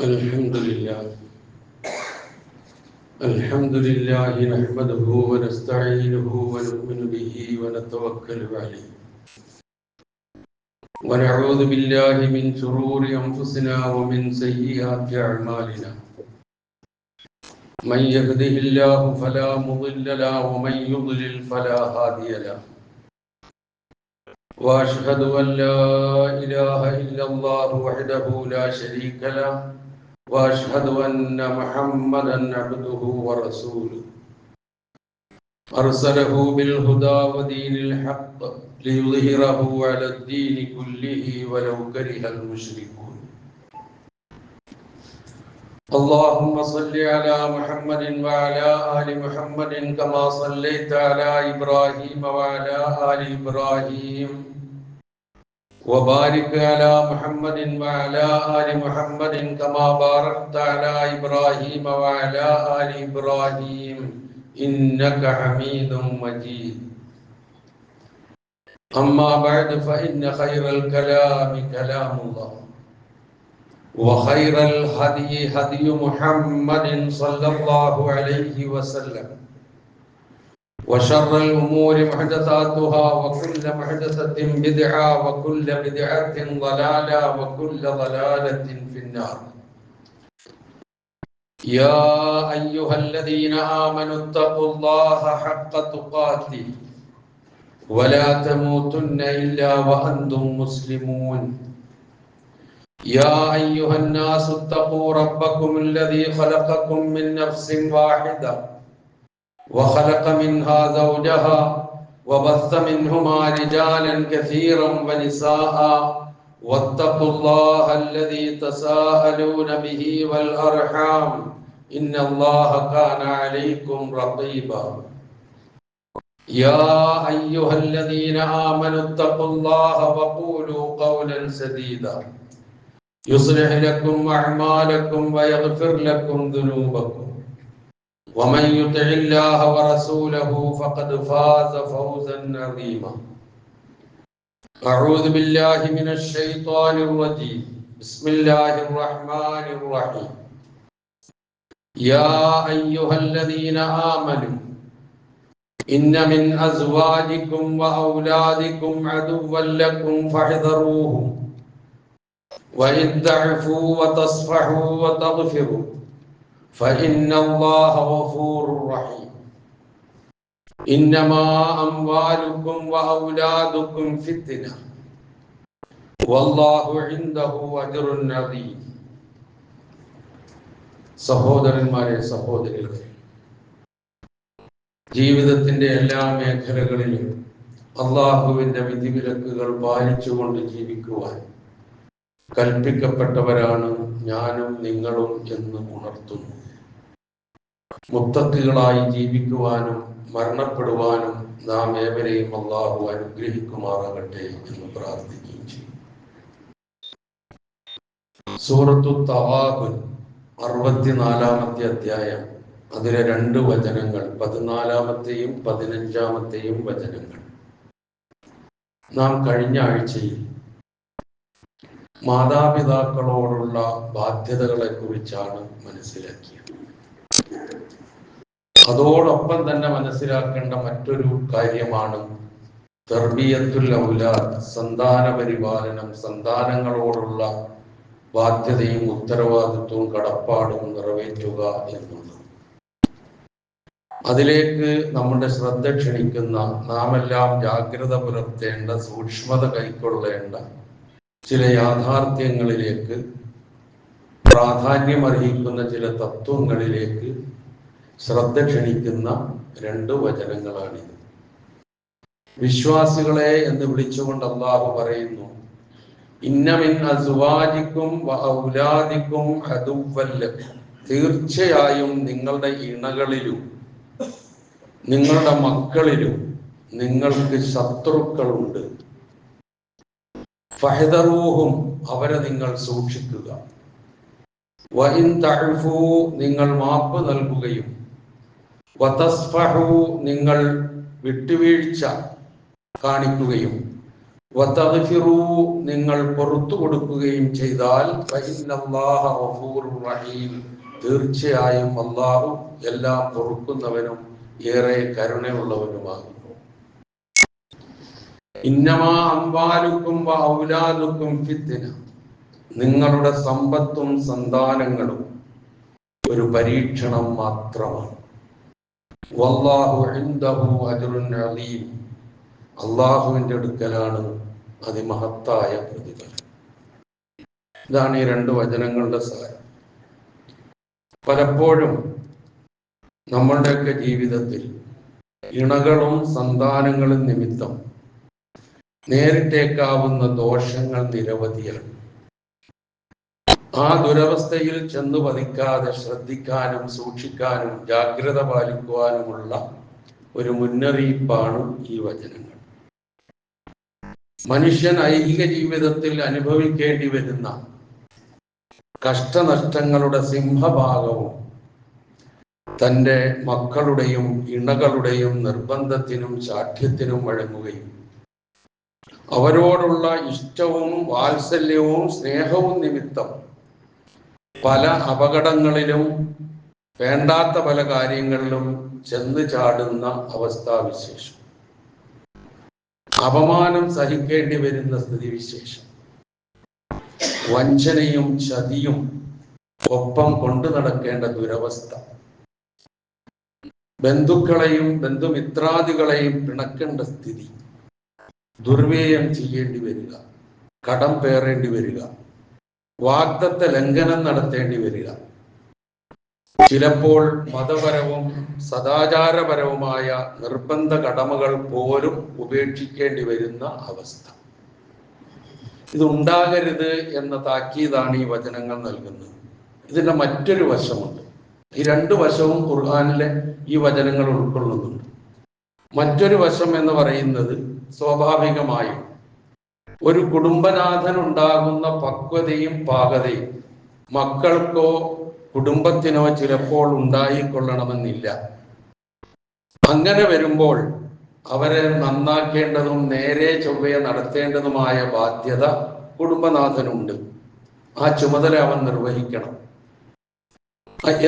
الحمد لله نحمده ونستعينه ونؤمن به ونتوكل عليه ونعوذ بالله من شرور أنفسنا ومن سيئات أعمالنا من يهده الله فلا مضل له ومن يضلل فلا هادي له وأشهد أن لا إله إلا الله وحده لا شريك له وأشهد أن محمدا عبده ورسوله أرسله بالهدى ودين الحق ليظهره على الدين كله ولو كره المشركون اللهم صل على محمد وعلى آل محمد كما صليت على إبراهيم وعلى آل إبراهيم وبارك على محمد وعلى آل محمد كما باركت على إبراهيم وعلى آل إبراهيم إنك حميد مجيد أما بعد فإن خير الكلام كلام الله وخير الهدي هدي محمد صلى الله عليه وسلم وشر الأمور محدثاتها وكل محدثة بدعة وكل بدعة ضلالة وكل ضلالة في النار يا أيها الذين آمنوا اتقوا الله حق تقاته ولا تموتن إلا وأنتم مسلمون يا أيها الناس اتقوا ربكم الذي خلقكم من نفس واحدة وخلق منها زوجها وبث منهما رجالا كثيرا ونساء واتقوا الله الذي تساءلون به والأرحام إن الله كان عليكم رقيبا يا أيها الذين آمنوا اتقوا الله وقولوا قولا سديدا يصلح لكم أعمالكم ويغفر لكم ذنوبكم ومن يطع الله ورسوله فقد فاز فوزا عظيما أعوذ بالله من الشيطان الرجيم بسم الله الرحمن الرحيم يا أيها الذين آمنوا إن من أزواجكم وأولادكم عدوا لكم فاحذروهم وإن تعفوا وتصفحوا وتغفروا فإن الله غفور رحيم إنما أموالكم وأولادكم فتنة والله عنده أجر عظيم സഹോദരന്മാരെ സഹോദരികളെ ജീവിതത്തിന്റെ എല്ലാ മേഖലകളിലും അള്ളാഹുവിന്റെ വിധിവിലക്കുകൾ പാലിച്ചുകൊണ്ട് ജീവിക്കുവാൻ കൽപ്പിക്കപ്പെട്ടവരാണ് ഞാനും നിങ്ങളും എന്ന് ഉണർത്തുന്നു. മുത്തഖികളായി ജീവിക്കുവാനും മരണപ്പെടുവാനും നാം ഏവരെയും അള്ളാഹു അനുഗ്രഹിക്കുമാറാകട്ടെ എന്ന് പ്രാർത്ഥിക്കുകയും ചെയ്യും. സൂറത്തു തഗാബുൻ 64-ാമത്തെ അധ്യായം, അതിലെ 2 വചനങ്ങൾ, 14-ാമത്തെയും 15-ാമത്തെയും വചനങ്ങൾ. നാം കഴിഞ്ഞ ആഴ്ചയിൽ മാതാപിതാക്കളോടുള്ള ബാധ്യതകളെ കുറിച്ചാണ് മനസ്സിലാക്കിയത്. അതോടൊപ്പം തന്നെ മനസ്സിലാക്കേണ്ട മറ്റൊരു കാര്യമാണ് തർബിയത്തുൽ ഔലാദ്, സന്താന പരിപാലനം, സന്താനങ്ങളോടുള്ള ബാധ്യതയും ഉത്തരവാദിത്വവും കടപ്പാടും നിറവേറ്റുക എന്നുള്ളത്. അതിലേക്ക് നമ്മുടെ ശ്രദ്ധ ക്ഷണിക്കുന്ന, നാമെല്ലാം ജാഗ്രത പുലർത്തേണ്ട, സൂക്ഷ്മത കൈക്കൊള്ളേണ്ട ചില യാഥാർത്ഥ്യങ്ങളിലേക്ക്, പ്രാധാന്യമർഹിക്കുന്ന ചില തത്വങ്ങളിലേക്ക് ശ്രദ്ധ ക്ഷണിക്കുന്ന 2 വചനങ്ങളാണിത്. വിശ്വാസികളെ എന്ന് വിളിച്ചുകൊണ്ട് അല്ലാഹു പറയുന്നു, ഇന്ന മിൻ അസ്വാജിക്കും വഔലാദിക്കും അദുവ്വൻ ലക്കും, തീർച്ചയായും നിങ്ങളുടെ ഇണകളിലും നിങ്ങളുടെ മക്കളിലും നിങ്ങൾക്ക് ശത്രുക്കളുണ്ട്. ഫഹദറൂഹും, അവരെ നിങ്ങൾ സൂക്ഷിക്കുക. വഇൻ തഅഫു, നിങ്ങൾ മാപ്പ് നൽകുകയും, വതസ്ഫഹു, നിങ്ങൾ വിട്ടുവീഴ്ച കാണിക്കുകയും, വതഗ്ഫിറൂ നിങ്ങൾ പുറത്തു കൊടുക്കുകയും ചെയ്താൽ ഫഇന്നല്ലാഹ ഗഫൂറുർ റഹീം തീർച്ചയായും അല്ലാഹു എല്ലാം പൊറുക്കുന്നവനും ഏറെ കരുണയുള്ളവനുമാകുന്നു. ഇന്നമാ അംവാലുക്കും വഔലാദുക്കും ഫിത്ന നിങ്ങളുടെ സമ്പത്തും സന്താനങ്ങളും ഒരു പരീക്ഷണം മാത്രമാണ്. വല്ലാഹു ഇൻദഹു അജ്റുൻ അലീം അള്ളാഹുവിന്റെ അടുക്കലാണ് അതിമഹത്തായ പ്രതിഫലം. ഇതാണ് ഈ രണ്ട് വചനങ്ങളുടെ സാരം. പലപ്പോഴും നമ്മളുടെയൊക്കെ ജീവിതത്തിൽ ഇണകളും സന്താനങ്ങളും നിമിത്തം നേരിട്ടേക്കാവുന്ന ദോഷങ്ങൾ നിരവധിയാണ്. ആ ദുരവസ്ഥയിൽ ചെന്നു പതിക്കാതെ ശ്രദ്ധിക്കാനും സൂക്ഷിക്കാനും ജാഗ്രത പാലിക്കുവാനുമുള്ള ഒരു മുന്നറിയിപ്പാണ് ഈ വചനങ്ങൾ. മനുഷ്യൻ ഐഹിക ജീവിതത്തിൽ അനുഭവിക്കേണ്ടി വരുന്ന കഷ്ടനഷ്ടങ്ങളുടെ സിംഹഭാഗവും തൻ്റെ മക്കളുടെയും ഇണകളുടെയും നിർബന്ധത്തിനും ശാഠ്യത്തിനും വഴങ്ങുകയും അവരോടുള്ള ഇഷ്ടവും വാത്സല്യവും സ്നേഹവും നിമിത്തം പല അപകടങ്ങളിലും വേണ്ടാത്ത പല കാര്യങ്ങളിലും ചെന്ന് ചാടുന്ന അവസ്ഥാവിശേഷം, അപമാനം സഹിക്കേണ്ടി വരുന്ന സ്ഥിതിവിശേഷം, വഞ്ചനയും ചതിയും ഒപ്പം കൊണ്ടു നടക്കേണ്ട ദുരവസ്ഥ, ബന്ധുക്കളെയും ബന്ധുമിത്രാദികളെയും പിണക്കേണ്ട സ്ഥിതി, ദുർവ്യയം ചെയ്യേണ്ടി വരിക, കടം പേറേണ്ടി വരിക, വാഗ്ദത്ത ലംഘനം നടത്തേണ്ടി വരിക, ചിലപ്പോൾ മതപരവും സദാചാരപരവുമായ നിർബന്ധ കടമകൾ പോലും ഉപേക്ഷിക്കേണ്ടി വരുന്ന അവസ്ഥ. ഇതുണ്ടാകരുത് എന്ന താക്കീതാണ് ഈ വചനങ്ങൾ നൽകുന്നത്. ഇതിന്റെ മറ്റൊരു വശമുണ്ട്. ഈ രണ്ട് വശവും ഖുർആനിലെ ഈ വചനങ്ങൾ ഉൾക്കൊള്ളുന്നുണ്ട്. മറ്റൊരു വശം എന്ന് പറയുന്നത് സ്വാഭാവികമായും ഒരു കുടുംബനാഥൻ ഉണ്ടാകുന്ന പക്വതയും പാകതയും മക്കൾക്കോ കുടുംബത്തിനോ ചിലപ്പോൾ ഉണ്ടായിക്കൊള്ളണമെന്നില്ല. അങ്ങനെ വരുമ്പോൾ അവരെ നന്നാക്കേണ്ടതും നേരെ ചൊവ്വയെ നടത്തേണ്ടതുമായ ബാധ്യത കുടുംബനാഥനുണ്ട്. ആ ചുമതല അവൻ നിർവഹിക്കണം.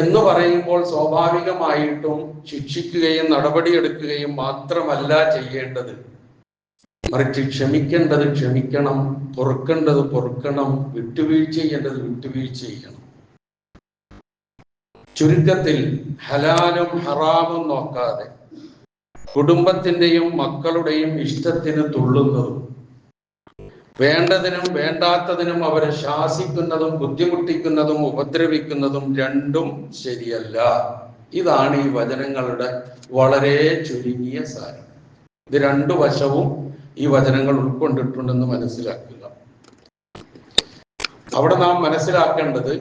എന്ന് പറയുമ്പോൾ സ്വാഭാവികമായിട്ടും ശിക്ഷിക്കുകയും നടപടിയെടുക്കുകയും മാത്രമല്ല ചെയ്യേണ്ടത്, മറിച്ച് ക്ഷമിക്കേണ്ടത് ക്ഷമിക്കണം, പൊറുക്കേണ്ടത് പൊറുക്കണം, വിട്ടുവീഴ്ച ചെയ്യേണ്ടത് വിട്ടുവീഴ്ച ചെയ്യണം. ചുരുക്കത്തിൽ ഹലാലും ഹറാമും നോക്കാതെ കുടുംബത്തിന്റെയും മക്കളുടെയും ഇഷ്ടത്തിന് തുള്ളുന്നതും വേണ്ടതിനും വേണ്ടാത്തതിനും അവരെ ശാസിക്കുന്നതും ബുദ്ധിമുട്ടിക്കുന്നതും ഉപദ്രവിക്കുന്നതും രണ്ടും ശരിയല്ല. ഇതാണ് ഈ വചനങ്ങളുടെ വളരെ ചുരുങ്ങിയ സാരം. ഇത് രണ്ടു വശവും ഈ വചനങ്ങൾ ഉൾക്കൊണ്ടിട്ടുണ്ടെന്ന് മനസ്സിലാക്കുക. അവിടെ നാം മനസ്സിലാക്കേണ്ടത്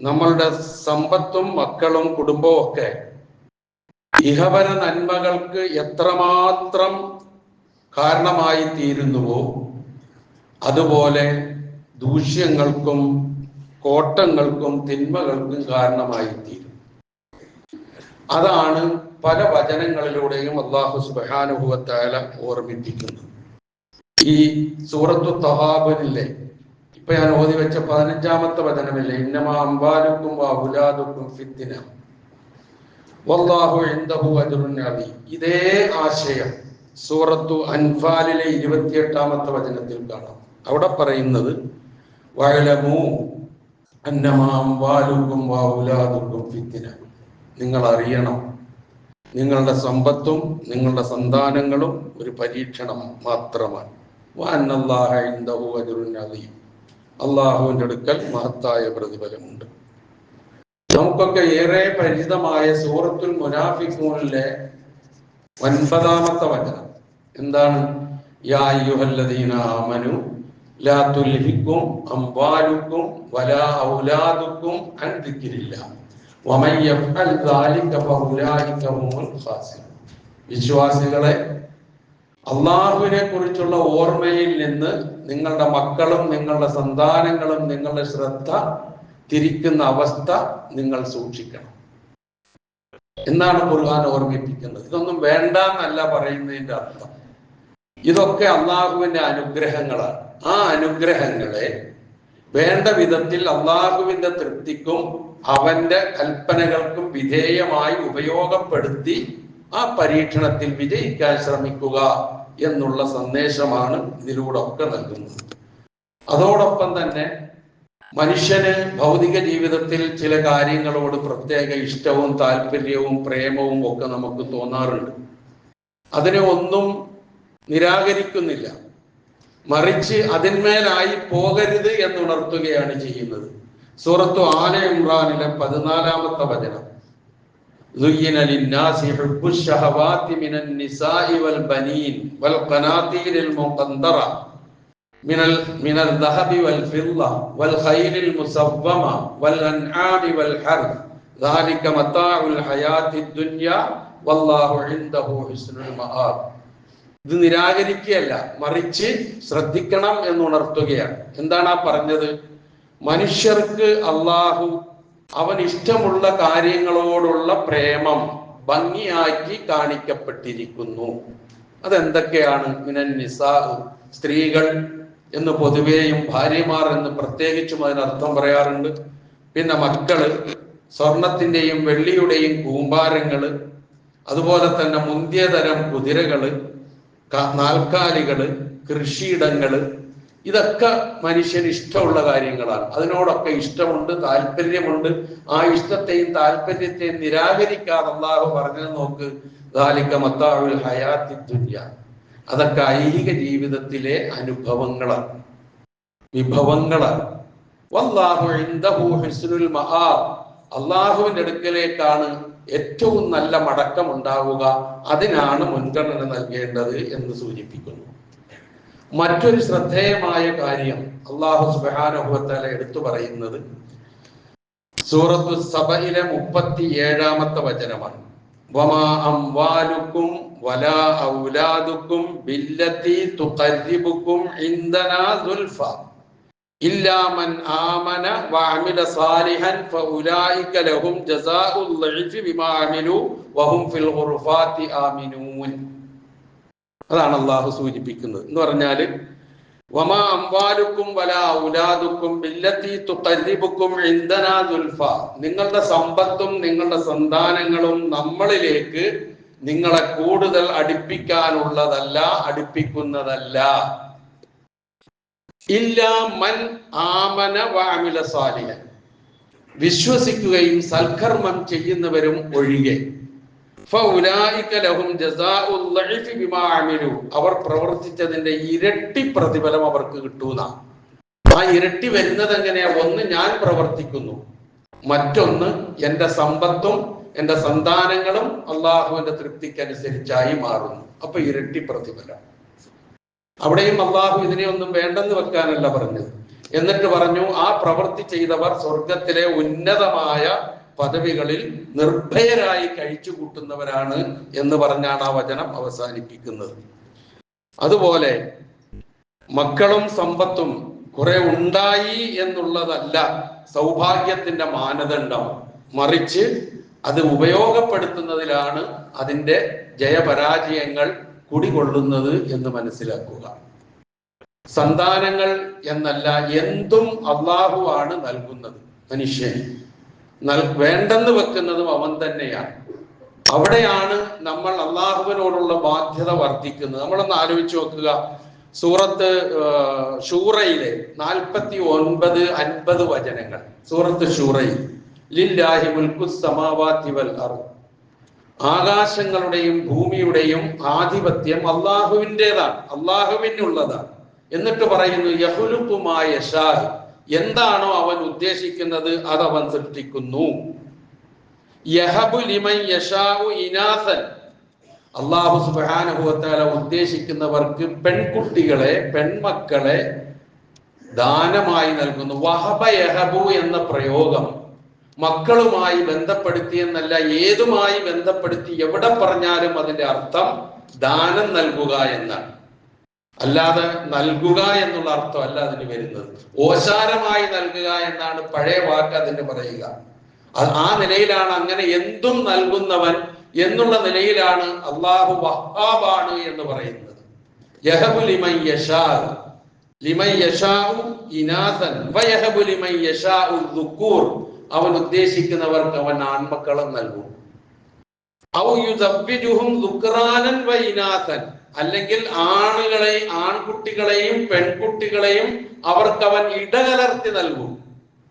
നമ്മളുടെ സമ്പത്തും മക്കളും കുടുംബവും ഒക്കെ ഇഹപര നന്മകൾക്ക് എത്രമാത്രം കാരണമായി തീരുന്നുവോ അതുപോലെ ദൂഷ്യങ്ങൾക്കും കോട്ടങ്ങൾക്കും തിന്മകൾക്കും കാരണമായി തീരും. അതാണ് പല വചനങ്ങളിലൂടെയും അല്ലാഹു സുബ്ഹാനഹു വ തആല ഓർമ്മിപ്പിക്കുന്നത്. ഈ സൂറത്തു തഹാബുനിലെ ഇപ്പൊ ഞാൻ ഓതി വെച്ച 15-ാമത്തെ വചനമില്ലേ, ഇന്നമാ അംവാലുക്കും വഔലാദുക്കും ഫിത്ന വല്ലാഹു ഇൻദഹു അജ്റുൻ അലീം. ഇതേ ആശയം സൂറത്തു അൻഫാലിലെ 28-ാമത്തെ വചനത്തിൽ കാണാം. അവിടെ പറയുന്നത് വഅലമൂ അന്നമാ അംവാലുക്കും വഔലാദുക്കും ഫിത്ന, നിങ്ങൾ അറിയണം നിങ്ങളുടെ സമ്പത്തും നിങ്ങളുടെ സന്താനങ്ങളും ഒരു പരീക്ഷണം മാത്രമാണ്. വഅന്നല്ലാഹ ഇൻദഹു അജ്റുൻ അലീം, അള്ളാഹുവിന്റെ അടുക്കൽ മഹത്തായ പ്രതിഫലമുണ്ട്. നമുക്കൊക്കെ ഏറെ പരിചിതമായ സൂറത്തുൽ മുനാഫിഖൂനിലെ 9-ാമത്തെ വചനം എന്താണ്? യാ അയ്യുഹല്ലദീന ആമനു ലാ തുൽഹിക്കും അംവാലുക്കും വലാ ഔലാദുക്കും അൻ ദിക്രില്ലാഹ് വമൻ യഫ്അൽ ദാലിക ഫഉലൈക ഹുമുൽ ഖാസിറൂൻ. വിശ്വാസികളെ, അള്ളാഹുവിനെ കുറിച്ചുള്ള ഓർമ്മയിൽ നിന്ന് നിങ്ങളുടെ മക്കളും നിങ്ങളുടെ സന്താനങ്ങളും നിങ്ങളുടെ ശ്രദ്ധ തിരിക്കുന്ന അവസ്ഥ നിങ്ങൾ സൂക്ഷിക്കണം എന്നാണ് ഖുർആൻ ഓർമ്മിപ്പിക്കുന്നത്. ഇതൊന്നും വേണ്ട എന്നല്ല പറയുന്നതിന്റെ അർത്ഥം. ഇതൊക്കെ അള്ളാഹുവിന്റെ അനുഗ്രഹങ്ങളാണ്. ആ അനുഗ്രഹങ്ങളെ വേണ്ട വിധത്തിൽ അള്ളാഹുവിന്റെ തൃപ്തിക്കും അവന്റെ കൽപ്പനകൾക്കും വിധേയമായി ഉപയോഗപ്പെടുത്തി ആ പരീക്ഷണത്തിൽ വിജയിക്കാൻ ശ്രമിക്കുക എന്നുള്ള സന്ദേശമാണ് ഇതിലൂടെ ഒക്കെ നൽകുന്നത്. അതോടൊപ്പം തന്നെ മനുഷ്യന് ഭൗതിക ജീവിതത്തിൽ ചില കാര്യങ്ങളോട് പ്രത്യേക ഇഷ്ടവും താല്പര്യവും പ്രേമവും ഒക്കെ നമുക്ക് തോന്നാറുണ്ട്. അതിനെ ഒന്നും നിരാകരിക്കുന്നില്ല, മറിച്ച് അതിന്മേലായി പോകരുത് എന്നുണർത്തുകയാണ് ചെയ്യുന്നത്. സൂറത്തു ആല ഇമ്രാനിലെ 14-ാമത്തെ വചനം, زين للناس حب الشهوات من النساء والبنين والقناطير المقنطرة من الذهب والفضة والخيل المسومة والأنعام والحرث ذلك متاع الحياة الدنيا والله عنده حسن المآب. ഇത് നിരാകരിക്കുകയല്ല, മറിച്ച് ശ്രദ്ധിക്കണം എന്നുണർത്തുകയാണ്. എന്താണ് ആ പറഞ്ഞത്? മനുഷ്യർക്ക് അള്ളാഹു അവൻ ഇഷ്ടമുള്ള കാര്യങ്ങളോടുള്ള പ്രേമം ഭംഗിയാക്കി കാണിക്കപ്പെട്ടിരിക്കുന്നു. അതെന്തൊക്കെയാണ്? മിനൻ നിസാ, സ്ത്രീകൾ എന്ന് പൊതുവേയും ഭാര്യമാർ എന്ന് പ്രത്യേകിച്ചും അതിനർത്ഥം പറയാറുണ്ട്. പിന്നെ മക്കള്, സ്വർണത്തിന്റെയും വെള്ളിയുടെയും കൂമ്പാരങ്ങള്, അതുപോലെ തന്നെ മുന്തിയതരം കുതിരകള്, നാൽക്കാലികള്, കൃഷിയിടങ്ങള്, ഇതൊക്കെ മനുഷ്യന് ഇഷ്ടമുള്ള കാര്യങ്ങളാണ്. അതിനോടൊക്കെ ഇഷ്ടമുണ്ട്, താല്പര്യമുണ്ട്. ആ ഇഷ്ടത്തെയും താല്പര്യത്തെയും നിരാകരിക്കാതെ അല്ലാഹു പറഞ്ഞത് നോക്ക്, ദാലിക മത്താഉൽ ഹയാത്തി ദുനിയ. അതൊക്കെ ഐഹിക ജീവിതത്തിലെ അനുഭവങ്ങളാണ്, വിഭവങ്ങളാണ്. വല്ലാഹു ഇൻദഹു ഹുസ്നുൽ മആബ്. അള്ളാഹുവിന്റെ അടുക്കലേക്കാണ് ഏറ്റവും നല്ല മടക്കം ഉണ്ടാവുക. അതിനാണ് മുൻഗണന നൽകേണ്ടത് എന്ന് സൂചിപ്പിക്കുന്നു. മറ്റൊരു ശ്രദ്ധേയമായ കാര്യം അല്ലാഹു സുബ്ഹാനഹു വ തആല എടുത്തു പറയുന്നത് സൂറത്തു സബയിലെ 37-ാമത്തെ വചനമാണ്. വമാ അംവാലുക്കും വലാ ഔലാദുക്കും ബില്ലതി തുഖർരിബുക്കും ഇൻദനാ സുൽഫ ഇല്ലാ മൻ ആമന വഅമില സാലിഹൻ ഫഉലൈക ലഹും ജസാഉൽ ളഇഫി ബിമാ അമിലു വഹും ഫിൽ ഖുർഫാതി ആമിനൂൻ. അതാണ് അള്ളാഹു സൂചിപ്പിക്കുന്നത്. എന്ന് പറഞ്ഞാല് വമാ അംവാലുക്കും വലാ ഔലാദുക്കും ബില്ലതി തുഖർരിബുക്കും ഇൻദനാ സുൽഫ. നിങ്ങളുടെ സമ്പത്തും നിങ്ങളുടെ സന്താനങ്ങളും നമ്മളിലേക്ക് നിങ്ങളെ കൂടുതൽ അടുപ്പിക്കാനുള്ളതല്ല, അടുപ്പിക്കുന്നതല്ല. ഇല്ലാ മൻ ആമന വഅമില സാലിഹൻ, വിശ്വസിക്കുകയും സൽക്കർമ്മം ചെയ്യുന്നവരും ഒഴികെ. ഫഉലൈക ലഹും ജസാഉൽ ളഇഫി ബിമാ അമിലു, അവർ പ്രവർത്തിച്ചതിന്റെ ഇരട്ടി പ്രതിഫലം അവർക്ക് കിട്ടുന്ന. ആ ഇരട്ടി വരുന്നത് എങ്ങനെയാ? ഒന്ന്, ഞാൻ പ്രവർത്തിക്കുന്നു, മറ്റൊന്ന് എന്റെ സമ്പത്തും എന്റെ സന്താനങ്ങളും അള്ളാഹുവിന്റെ തൃപ്തിക്കനുസരിച്ചായി മാറുന്നു. അപ്പൊ ഇരട്ടി പ്രതിഫലം. അവിടെയും അള്ളാഹു ഇതിനെ ഒന്നും വേണ്ടെന്ന് വെക്കാനല്ല പറഞ്ഞത്. എന്നിട്ട് പറഞ്ഞു, ആ പ്രവൃത്തി ചെയ്തവർ സ്വർഗത്തിലെ ഉന്നതമായ പദവികളിൽ നിർഭയരായി കഴിച്ചു കൂട്ടുന്നവരാണ് എന്ന് പറഞ്ഞാണ് ആ വചനം അവസാനിപ്പിക്കുന്നത്. അതുപോലെ മക്കളും സമ്പത്തും കുറെ ഉണ്ടായി എന്നുള്ളതല്ല സൗഭാഗ്യത്തിന്റെ മാനദണ്ഡം, മറിച്ച് അത് ഉപയോഗപ്പെടുത്തുന്നതിലാണ് അതിൻ്റെ ജയപരാജയങ്ങൾ കുടികൊള്ളുന്നത് എന്ന് മനസ്സിലാക്കുക. സന്താനങ്ങൾ എന്നല്ല, എന്തും അള്ളാഹു ആണ് നൽകുന്നത്. മനുഷ്യൻ വേണ്ടെന്ന് വെക്കുന്നതും അവൻ തന്നെയാണ്. അവിടെയാണ് നമ്മൾ അള്ളാഹുവിനോടുള്ള ബാധ്യത വർദ്ധിക്കുന്നത്. നമ്മളൊന്ന് ആലോചിച്ച് നോക്കുക. സൂറത്ത് ഷൂറയിലെ 49-50 വചനങ്ങൾ. സൂറത്ത് ഷൂറയിൽ ലില്ലാഹി മുൽക്കുസ് സമാവാതി വൽ അർദ്, ആകാശങ്ങളുടെയും ഭൂമിയുടെയും ആധിപത്യം അള്ളാഹുവിൻ്റെതാണ്, അള്ളാഹുവിനുള്ളതാണ്. എന്നിട്ട് പറയുന്നു യഖ്ലുഖു മാ യശാ, എന്താണോ അവൻ ഉദ്ദേശിക്കുന്നത് അതവൻ സൃഷ്ടിക്കുന്നു. യഹബു ലിമൻ യശാഉ ഇനാസൻ, അല്ലാഹു സുബ്ഹാനഹു വ തആല ഉദ്ദേശിക്കുന്നവർക്ക് പെൺകുട്ടികളെ, പെൺമക്കളെ ദാനമായി നൽകുന്നു. വഹബ യഹബു എന്ന പ്രയോഗം മക്കളുമായി ബന്ധപ്പെടുത്തി എന്നല്ല, ഏതുമായി ബന്ധപ്പെടുത്തി എവിടെ പറഞ്ഞാലും അതിന്റെ അർത്ഥം ദാനം നൽകുക എന്നാണ്. അല്ലാതെ നൽകുക എന്നുള്ള അർത്ഥം അല്ല അതിന് വരുന്നത്. ഓശാരമായി നൽകുക എന്നാണ് പഴയ വാക്ക് അതിന് പറയുക. ആ നിലയിലാണ്, അങ്ങനെ എന്തും നൽകുന്നവൻ എന്നുള്ള നിലയിലാണ് അള്ളാഹു വഹാബാണ് എന്ന് പറയുന്നത്. യഹബു ലിമൻ യശാഉ ലിമൻ യശാഉ ഇനാസൻ വയഹബു ലിമൻ യശാഉ ദുക്കൂർ. അവൻ ഉദ്ദേശിക്കുന്നവർക്ക് അവൻ ആൺമക്കളെ നൽകും. ഔ യുസവ്വിജുഹും ദുക്റാനൻ വ ഇനാസൻ, അല്ലെങ്കിൽ ആൺകുട്ടികളെയും പെൺകുട്ടികളെയും അവർക്ക് അവൻ ഇടകലർത്തി നൽകും.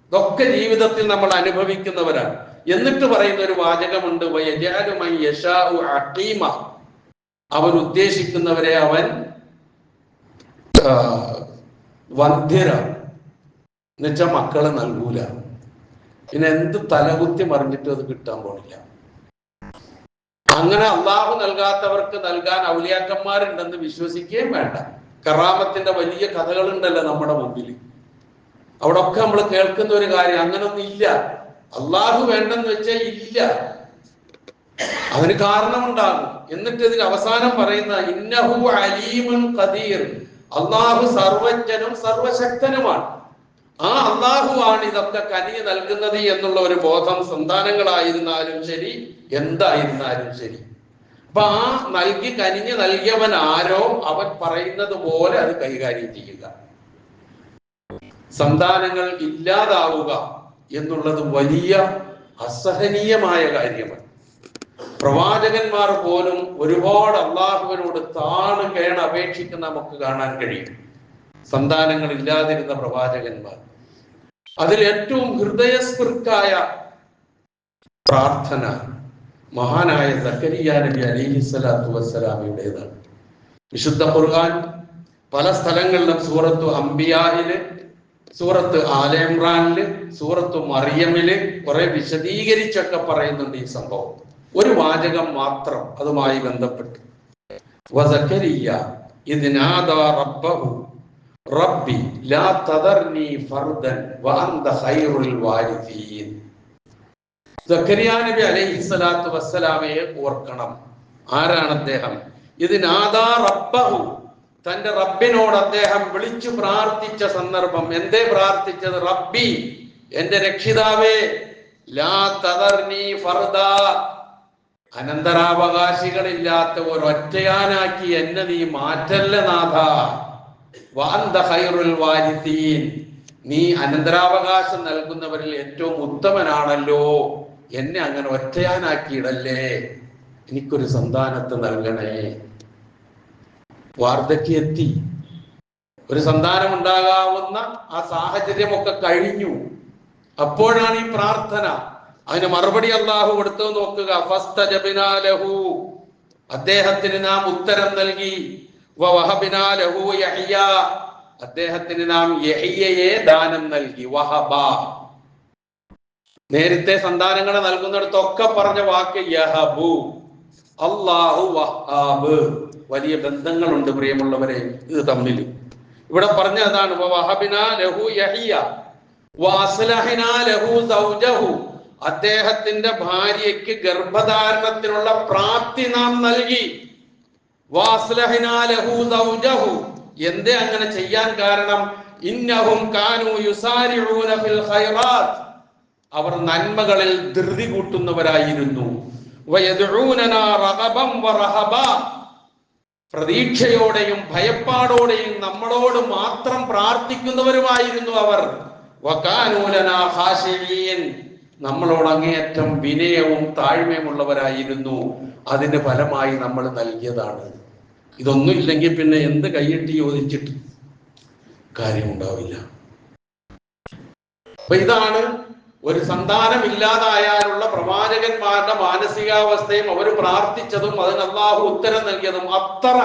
ഇതൊക്കെ ജീവിതത്തിൽ നമ്മൾ അനുഭവിക്കുന്നവരാണ്. എന്നിട്ട് പറയുന്ന ഒരു വാചകമുണ്ട്, വയജഅലു മൻ യശാഉ അഖീമ. അവൻ ഉദ്ദേശിക്കുന്നവരെ അവൻ വന്ധ്യരാണ്, എന്നുവെച്ചാൽ മക്കളെ നൽകൂല. പിന്നെ എന്ത് തലകുത്തി മറിഞ്ഞിട്ടും അത് കിട്ടാൻ പോണില്ല. അങ്ങനെ അള്ളാഹു നൽകാത്തവർക്ക് നൽകാൻ ഔലിയാക്കന്മാരുണ്ടെന്ന് വിശ്വസിക്കുകയും വേണ്ട. കറാമത്തിന്റെ വലിയ കഥകളുണ്ടല്ലോ നമ്മുടെ മുമ്പിൽ. അവിടെ ഒക്കെ നമ്മൾ കേൾക്കുന്ന ഒരു കാര്യം, അങ്ങനൊന്നും ഇല്ല. അള്ളാഹു വേണ്ടെന്ന് വെച്ചാൽ ഇല്ല, അതിന് കാരണമുണ്ടാകും. എന്നിട്ട് ഇതിൽ അവസാനം പറയുന്ന ഇന്നഹു അലീമുൻ ഖദീർ, അള്ളാഹു സർവജ്ഞനും സർവശക്തനുമാണ്. ആ അള്ളാഹുവാണ് ഇതൊക്കെ കനിഞ്ഞ് നൽകുന്നത് എന്നുള്ള ഒരു ബോധം സന്താനങ്ങളായിരുന്നാലും ശരി, എന്തായിരുന്നാലും ശരി. അപ്പൊ ആ കനിഞ്ഞ് നൽകിയവൻ ആരോ അവൻ പറയുന്നത് പോലെ അത് കൈകാര്യം ചെയ്യുക. സന്താനങ്ങൾ ഇല്ലാതാവുക എന്നുള്ളത് വലിയ അസഹനീയമായ കാര്യമാണ്. പ്രവാചകന്മാർ പോലും ഒരുപാട് അള്ളാഹുവിനോട് കേണ അപേക്ഷിക്കുന്ന നമുക്ക് കാണാൻ കഴിയും. സന്താനങ്ങൾ ഇല്ലാതിരുന്ന പ്രവാചകന്മാർ, അതിൽ ഏറ്റവും ഹൃദയസ്പൃക്കായ പ്രാർത്ഥന മഹാനായ സക്കരിയ നബി അലൈഹിസ്സലാത്തു വസ്സലാമിയുടേതാണ്. വിശുദ്ധ ഖുർആൻ പല സ്ഥലങ്ങളിലും സൂറത്തു അംബിയായില്, സൂറത്ത് ആലെ ഇമ്രാനില്, സൂറത്തു മറിയമില് കുറെ വിശദീകരിച്ചൊക്കെ പറയുന്നുണ്ട് ഈ സംഭവം. ഒരു വാചകം മാത്രം അതുമായി ബന്ധപ്പെട്ട്, വസക്കരിയ ഇദ് നാദാ റബ്ബഹു റബ്ബി ലാ തദർനി ഫർദൻ വഅന്ത ഖൈറുൽ വാരിസീൻ. സക്കരിയ നബി അലൈഹിസ്സലാത്തു വസ്സലാമയെ ഓർക്കണം. ആരാണ് അദ്ദേഹം? ഇത് നാദാ റബ്ബഹു, തന്റെ റബ്ബിനോട് അദ്ദേഹം വിളിച്ചു പ്രാർത്ഥിച്ച സന്ദർഭം. എന്തേ പ്രാർത്ഥിച്ചത്? റബ്ബി, എന്റെ രക്ഷിതാവേ, ലാ തദർനി ഫർദാ, അനന്തരാവകാശികളില്ലാത്ത ഒരൊറ്റയാനാക്കി എന്നെ നീ മാറ്റല്ല നാഥ. വഅന്ത ഖൈറുൽ വാരിസീൻ, നീ അനന്തരാവകാശം നൽകുന്നവരിൽ ഏറ്റവും ഉത്തമനാണല്ലോ, എന്നെ അങ്ങനെ ഒറ്റയാനാക്കിയിടല്ലേ, എനിക്കൊരു സന്താനത്തെ നൽകണേ. വാർദ്ധക്യമെത്തി, ഒരു സന്താനം ഉണ്ടാകാവുന്ന ആ സാഹചര്യമൊക്കെ കഴിഞ്ഞു. അപ്പോഴാണ് ഈ പ്രാർത്ഥന. അതിന് മറുപടി അള്ളാഹു കൊടുത്തു നോക്കുക. ഫസ്തജബ്നാ ലഹു, അദ്ദേഹത്തിന് നാം ഉത്തരം നൽകി. വവഹബ്നാ ലഹു യഹ്യ, അദ്ദേഹത്തിന് നാം യഹ്യയെ ദാനം നൽകി. വഹബ, നേരത്തെ സന്താനങ്ങളെ നൽകുന്നിടത്തൊക്കെ പറഞ്ഞ വാക്ക് യഹബു. അല്ലാഹു വഹാബ്. വലിയ ബന്ധങ്ങളുണ്ട് പ്രിയമുള്ളവരെ ഇത് തമ്മിൽ. ഇവിടെ പറഞ്ഞ അതാണ്, വവഹബ്നാ ലഹു യഹ്യ വഅസ്ലഹ്നാ ലഹു സൗജഹു, അദ്ദേഹത്തിന്റെ ഭാര്യയ്ക്ക് ഗർഭധാരണത്തിനുള്ള പ്രാപ്തി നാം നൽകി. വഅസ്ലഹ്നാ ലഹു സൗജഹു, എന്തേ അങ്ങനെ ചെയ്യാൻ കാരണം? ഇന്നഹും കാനൂ യുസാരിഊന ഫിൽ ഖൈറാത്ത്, അവർ നന്മകളിൽ ധൃതി കൂട്ടുന്നവരായിരുന്നു. വയദ്ഊനനാ റഗബൻ വറഹബ, പ്രതീക്ഷയോടെയും ഭയപ്പാടോടെയും നമ്മളോട് മാത്രം പ്രാർത്ഥിക്കുന്നവരുമായിരുന്നു അവർ. വകാനൂ ലനാ ഖാശിഈൻ, നമ്മളോട് അങ്ങേയറ്റം വിനയവും താഴ്മയുമുള്ളവരായിരുന്നു. അതിന്റെ ഫലമായി നമ്മൾ നൽകിയതാണ്. ഇതൊന്നും ഇല്ലെങ്കിൽ പിന്നെ എന്ത് കൈയ്യട്ടി ചോദിച്ചിട്ട് കാര്യമുണ്ടാവില്ല. അപ്പൊ ഇതാണ് ഒരു സന്താനം ഇല്ലാതായാലുള്ള പ്രവാചകന്മാരുടെ മാനസികാവസ്ഥയും അവർ പ്രാർത്ഥിച്ചതും അതിന് അല്ലാഹു ഉത്തരം നൽകിയതും അത്ര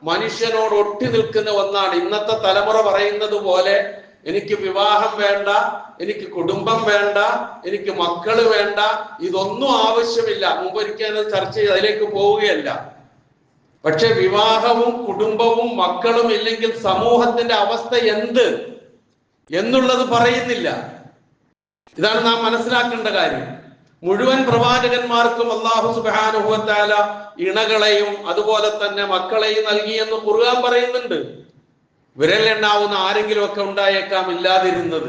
മനുഷ്യനോട് ഒട്ടി നിൽക്കുന്ന ഒന്നാണ്. ഇന്നത്തെ തലമുറ പറയുന്നത് പോലെ എനിക്ക് വിവാഹം വേണ്ട, എനിക്ക് കുടുംബം വേണ്ട, എനിക്ക് മക്കള് വേണ്ട, ഇതൊന്നും ആവശ്യമില്ല. മുമ്പ് ഒരിക്കലും ചർച്ച ചെയ്ത് അതിലേക്ക് പോവുകയല്ല. പക്ഷെ വിവാഹവും കുടുംബവും മക്കളും ഇല്ലെങ്കിൽ സമൂഹത്തിന്റെ അവസ്ഥ എന്ത് എന്നുള്ളത് പറയുന്നില്ല. ഇതാണ് നാം മനസ്സിലാക്കേണ്ട കാര്യം. മുഴുവൻ പ്രവാചകന്മാർക്കും അല്ലാഹു സുബ്ഹാനഹു വ തആല ഇണകളെയും അതുപോലെ തന്നെ മക്കളെയും നൽകി എന്ന് ഖുർആൻ പറയുന്നുണ്ട്. വിരലെണ്ണാവുന്ന ആരെങ്കിലും ഒക്കെ ഉണ്ടായേക്കാം ഇല്ലാതിരുന്നത്.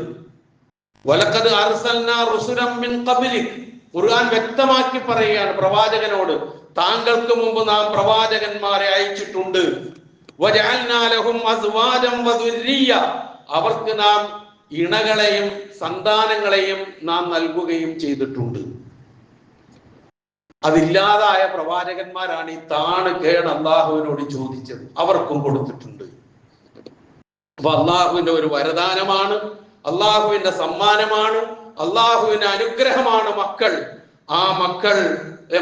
വലഖദ് അർസൽനാ റുസുലൻ മിൻ ഖബ്ലിക്, ഖുർആൻ വ്യക്തമാക്കി പറയുകയാണ് പ്രവാചകനോട്, താങ്കൾക്ക് മുമ്പ് നാം പ്രവാചകന്മാരെ അയച്ചിട്ടുണ്ട്. വജഅൽനാ ലഹും അസ്വാജൻ വദുർരിയ്യ, അവർക്ക് നാം ഇണകളെയും സന്താനങ്ങളെയും നാം നൽകുകയും ചെയ്തിട്ടുണ്ട്. അതില്ലാതായ പ്രവാചകന്മാരാണ് ഈ താണ് കേട് അള്ളാഹുവിനോട് ചോദിച്ചത്, അവർക്കും കൊടുത്തിട്ടുണ്ട്. അപ്പൊ അള്ളാഹുവിന്റെ ഒരു വരദാനമാണ്, അള്ളാഹുവിന്റെ സമ്മാനമാണ്, അള്ളാഹുവിന്റെ അനുഗ്രഹമാണ് മക്കൾ. ആ മക്കൾ